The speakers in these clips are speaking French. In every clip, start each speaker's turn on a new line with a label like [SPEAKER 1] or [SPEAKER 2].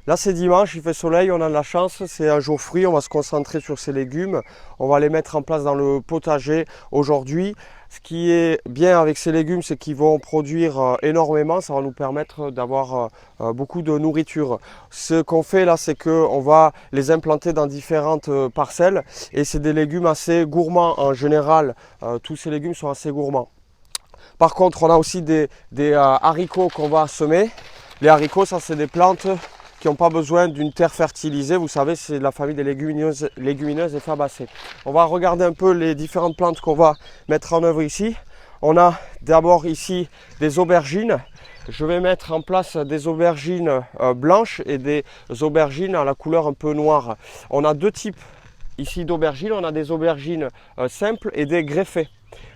[SPEAKER 1] Là c'est dimanche, il fait soleil, on a de la chance, c'est un jour fruit, on va se concentrer sur ces légumes, on va les mettre en place dans le potager aujourd'hui. Ce qui est bien avec ces légumes, c'est qu'ils vont produire énormément, ça va nous permettre d'avoir beaucoup de nourriture. Ce qu'on fait là, c'est qu'on va les implanter dans différentes parcelles et c'est des légumes assez gourmands en général, tous ces légumes sont assez gourmands. Par contre, on a aussi des haricots qu'on va semer. Les haricots, ça c'est des plantes qui n'ont pas besoin d'une terre fertilisée. Vous savez, c'est de la famille des légumineuses et fabacées. On va regarder un peu les différentes plantes qu'on va mettre en œuvre ici. On a d'abord ici des aubergines. Je vais mettre en place des aubergines blanches et des aubergines à la couleur un peu noire. On a deux types ici d'aubergines. On a des aubergines simples et des greffées.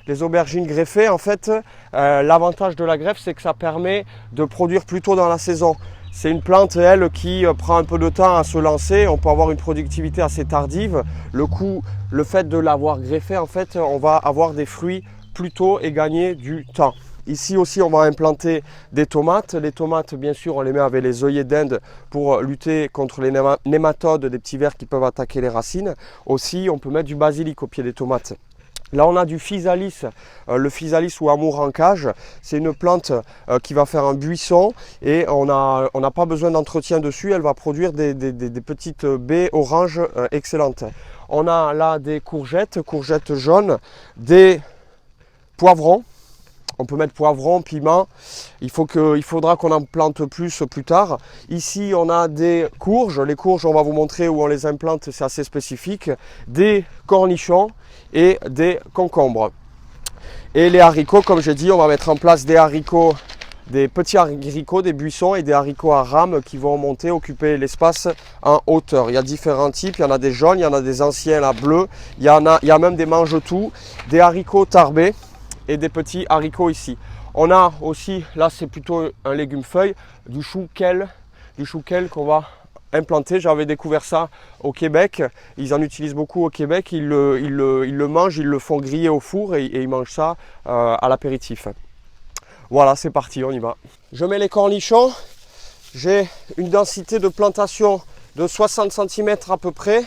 [SPEAKER 1] Les aubergines greffées, en fait, l'avantage de la greffe, c'est que ça permet de produire plus tôt dans la saison. C'est une plante, elle, qui prend un peu de temps à se lancer. On peut avoir une productivité assez tardive. Le fait de l'avoir greffée, en fait, on va avoir des fruits plus tôt et gagner du temps. Ici aussi, on va implanter des tomates. Les tomates, bien sûr, on les met avec les œillets d'Inde pour lutter contre les nématodes, des petits vers qui peuvent attaquer les racines. Aussi, on peut mettre du basilic au pied des tomates. Là, on a du physalis, le physalis ou amour en cage. C'est une plante qui va faire un buisson et on n'a pas besoin d'entretien dessus. Elle va produire des petites baies oranges excellentes. On a là des courgettes jaunes, des poivrons. On peut mettre poivron, piment. Il faudra qu'on en plante plus tard. Ici, on a des courges. Les courges, on va vous montrer où on les implante, c'est assez spécifique. Des cornichons et des concombres. Et les haricots, comme j'ai dit, on va mettre en place des haricots, des petits haricots, des buissons et des haricots à rames qui vont monter, occuper l'espace en hauteur. Il y a différents types, il y en a des jaunes, il y en a des anciens là bleus, il y a même des mange-tout, des haricots tarbés et des petits haricots ici. On a aussi, là c'est plutôt un légume feuille, du chou kale qu'on va implanter. J'avais découvert ça au Québec, ils en utilisent beaucoup au Québec, ils le mangent, ils le font griller au four et ils mangent ça à l'apéritif. Voilà, c'est parti, on y va. Je mets les cornichons, j'ai une densité de plantation de 60 cm à peu près,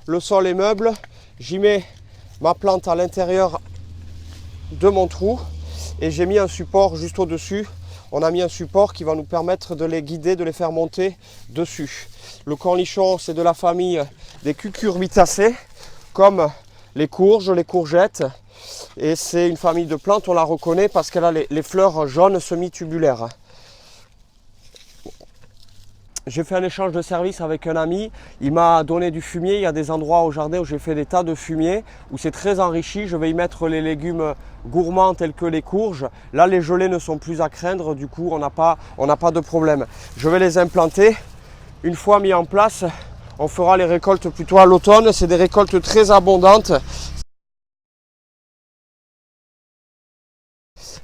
[SPEAKER 1] le sol est meuble, j'y mets ma plante à l'intérieur de mon trou et j'ai mis un support juste au dessus. On a mis un support qui va nous permettre de les guider, de les faire monter dessus. Le cornichon, c'est de la famille des cucurbitacées, comme les courges, les courgettes, et c'est une famille de plantes, on la reconnaît parce qu'elle a les fleurs jaunes semi-tubulaires. J'ai fait un échange de service avec un ami, il m'a donné du fumier. Il y a des endroits au jardin où j'ai fait des tas de fumier, où c'est très enrichi. Je vais y mettre les légumes gourmands tels que les courges. Là, les gelées ne sont plus à craindre, du coup, on n'a pas de problème. Je vais les implanter. Une fois mis en place, on fera les récoltes plutôt à l'automne. C'est des récoltes très abondantes.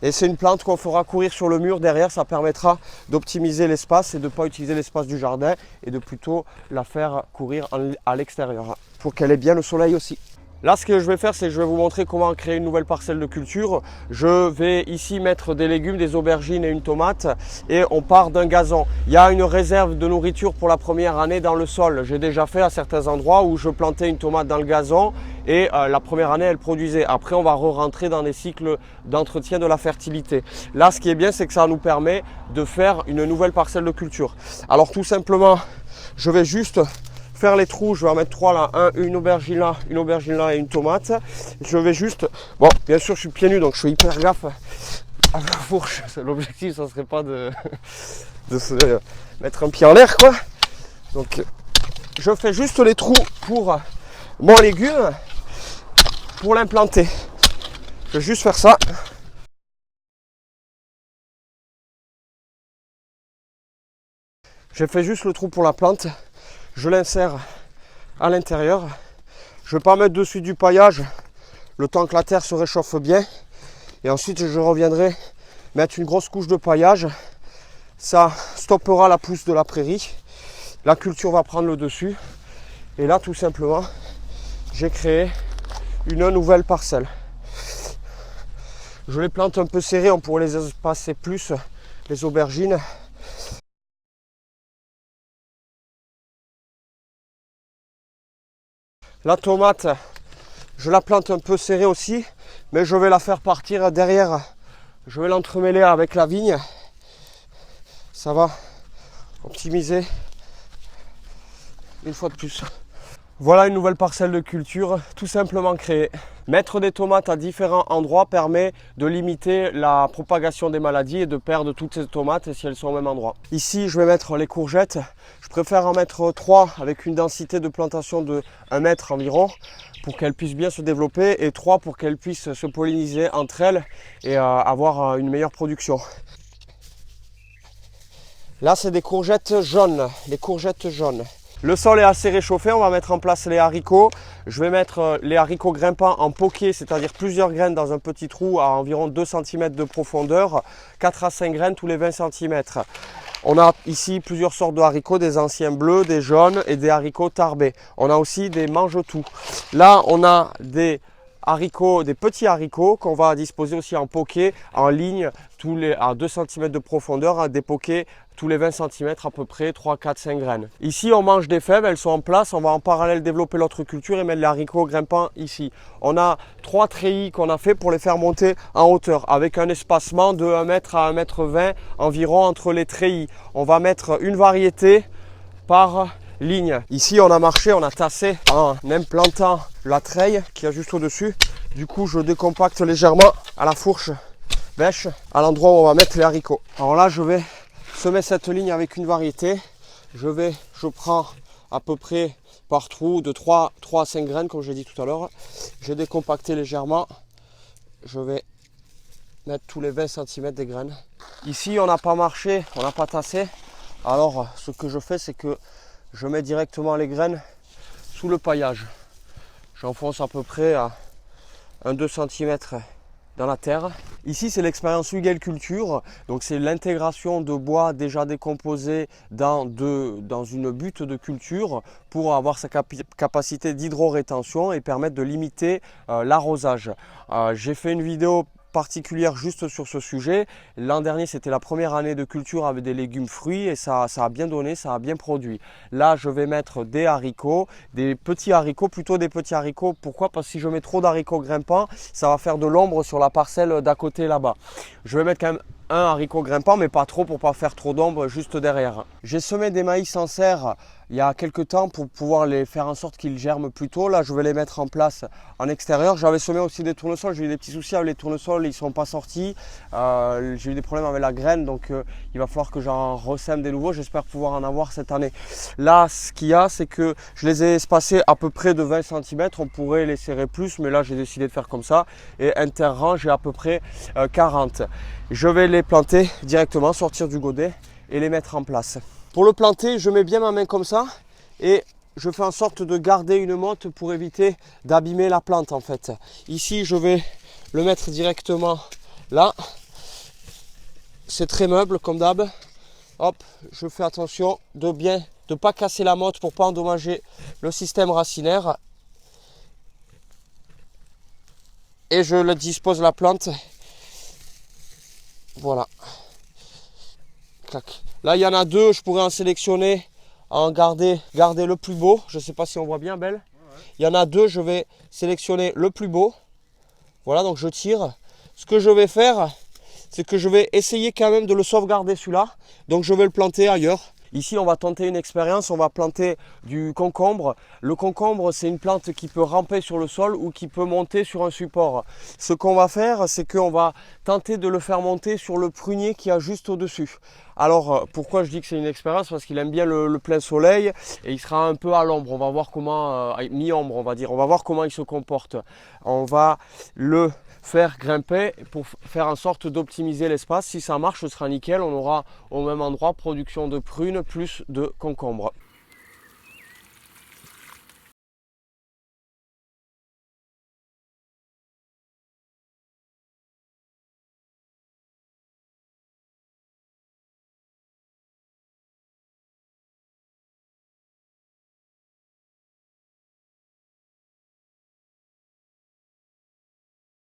[SPEAKER 1] Et c'est une plante qu'on fera courir sur le mur derrière, ça permettra d'optimiser l'espace et de ne pas utiliser l'espace du jardin et de plutôt la faire courir à l'extérieur pour qu'elle ait bien le soleil aussi. Là, ce que je vais faire, c'est que je vais vous montrer comment créer une nouvelle parcelle de culture. Je vais ici mettre des légumes, des aubergines et une tomate et on part d'un gazon. Il y a une réserve de nourriture pour la première année dans le sol. J'ai déjà fait à certains endroits où je plantais une tomate dans le gazon et la première année, elle produisait. Après, on va re-rentrer dans des cycles d'entretien de la fertilité. Là, ce qui est bien, c'est que ça nous permet de faire une nouvelle parcelle de culture. Alors, tout simplement, je vais juste faire les trous, je vais en mettre 3 là, une aubergine là et une tomate. Je vais juste, bon bien sûr je suis pieds nus donc je fais hyper gaffe à la fourche. L'objectif ça serait pas de se mettre un pied en l'air quoi. Donc je fais juste les trous pour mon légume pour l'implanter. Je vais juste faire ça. J'ai fait juste le trou pour la plante. Je l'insère à l'intérieur. Je ne vais pas mettre dessus du paillage le temps que la terre se réchauffe bien. Et ensuite, je reviendrai mettre une grosse couche de paillage. Ça stoppera la pousse de la prairie. La culture va prendre le dessus. Et là, tout simplement, j'ai créé une nouvelle parcelle. Je les plante un peu serrées, on pourrait les espacer plus, les aubergines. La tomate, je la plante un peu serrée aussi, mais je vais la faire partir derrière. Je vais l'entremêler avec la vigne. Ça va optimiser une fois de plus. Voilà une nouvelle parcelle de culture tout simplement créée. Mettre des tomates à différents endroits permet de limiter la propagation des maladies et de perdre toutes ces tomates si elles sont au même endroit. Ici, je vais mettre les courgettes. Je préfère en mettre 3 avec une densité de plantation de 1 mètre environ pour qu'elles puissent bien se développer et 3 pour qu'elles puissent se polliniser entre elles et avoir une meilleure production. Là, c'est des courgettes jaunes, les courgettes jaunes. Le sol est assez réchauffé, on va mettre en place les haricots. Je vais mettre les haricots grimpants en poquet, c'est-à-dire plusieurs graines dans un petit trou à environ 2 cm de profondeur, 4 à 5 graines tous les 20 cm. On a ici plusieurs sortes de haricots, des anciens bleus, des jaunes et des haricots tarbés. On a aussi des mange-tout. Là, on a des haricots, des petits haricots qu'on va disposer aussi en poquet, en ligne, à 2 cm de profondeur, des poquets tous les 20 cm à peu près, 3, 4, 5 graines. Ici, on mange des fèves, elles sont en place. On va en parallèle développer l'autre culture et mettre les haricots grimpants ici. On a 3 treillis qu'on a fait pour les faire monter en hauteur avec un espacement de 1 mètre à 1 mètre 20 environ entre les treillis. On va mettre une variété par ligne. Ici, on a marché, on a tassé en implantant la treille qui est juste au-dessus. Du coup, je décompacte légèrement à la fourche bêche à l'endroit où on va mettre les haricots. Alors là, je vais semer cette ligne avec une variété. Je prends à peu près par trou de 3 à 5 graines comme j'ai dit tout à l'heure. J'ai décompacté légèrement. Je vais mettre tous les 20 cm des graines. Ici, on n'a pas marché, on n'a pas tassé. Alors, ce que je fais, c'est que je mets directement les graines sous le paillage. J'enfonce à peu près à 1-2 cm dans la terre. Ici, c'est l'expérience Hugel Culture. Donc, c'est l'intégration de bois déjà décomposé dans une butte de culture pour avoir sa capacité d'hydro-rétention et permettre de limiter l'arrosage. J'ai fait une vidéo particulière juste sur ce sujet. L'an dernier, c'était la première année de culture avec des légumes fruits et ça a bien donné, ça a bien produit. Là, je vais mettre des haricots, des petits haricots, plutôt des petits haricots. Pourquoi? Parce que si je mets trop d'haricots grimpants, ça va faire de l'ombre sur la parcelle d'à côté là-bas. Je vais mettre quand même un haricot grimpant, mais pas trop pour pas faire trop d'ombre juste derrière. J'ai semé des maïs en serre il y a quelques temps pour pouvoir les faire en sorte qu'ils germent plus tôt. Là, je vais les mettre en place en extérieur. J'avais semé aussi des tournesols. J'ai eu des petits soucis avec les tournesols, ils ne sont pas sortis. J'ai eu des problèmes avec la graine, donc il va falloir que j'en ressème des nouveaux. J'espère pouvoir en avoir cette année. Là, ce qu'il y a, c'est que je les ai espacés à peu près de 20 cm. On pourrait les serrer plus, mais là, j'ai décidé de faire comme ça. Et interrang, j'ai à peu près 40. Je vais les planter directement, sortir du godet et les mettre en place. Pour le planter, je mets bien ma main comme ça et je fais en sorte de garder une motte pour éviter d'abîmer la plante en fait. Ici, je vais le mettre directement là. C'est très meuble comme d'hab. Hop, je fais attention de ne pas casser la motte pour pas endommager le système racinaire. Et je le dispose la plante. Voilà. Clac. Là, il y en a 2, je pourrais en sélectionner, en garder le plus beau. Je ne sais pas si on voit bien, Belle. Il y en a 2, je vais sélectionner le plus beau. Voilà, donc je tire. Ce que je vais faire, c'est que je vais essayer quand même de le sauvegarder celui-là. Donc je vais le planter ailleurs. Ici, on va tenter une expérience, on va planter du concombre. Le concombre, c'est une plante qui peut ramper sur le sol ou qui peut monter sur un support. Ce qu'on va faire, c'est qu'on va tenter de le faire monter sur le prunier qui a juste au-dessus. Alors, pourquoi je dis que c'est une expérience? Parce qu'il aime bien le plein soleil et il sera un peu à l'ombre. On va voir comment, mi-ombre on va dire, on va voir comment il se comporte. On va le faire grimper pour faire en sorte d'optimiser l'espace. Si ça marche, ce sera nickel. On aura au même endroit production de prunes plus de concombres.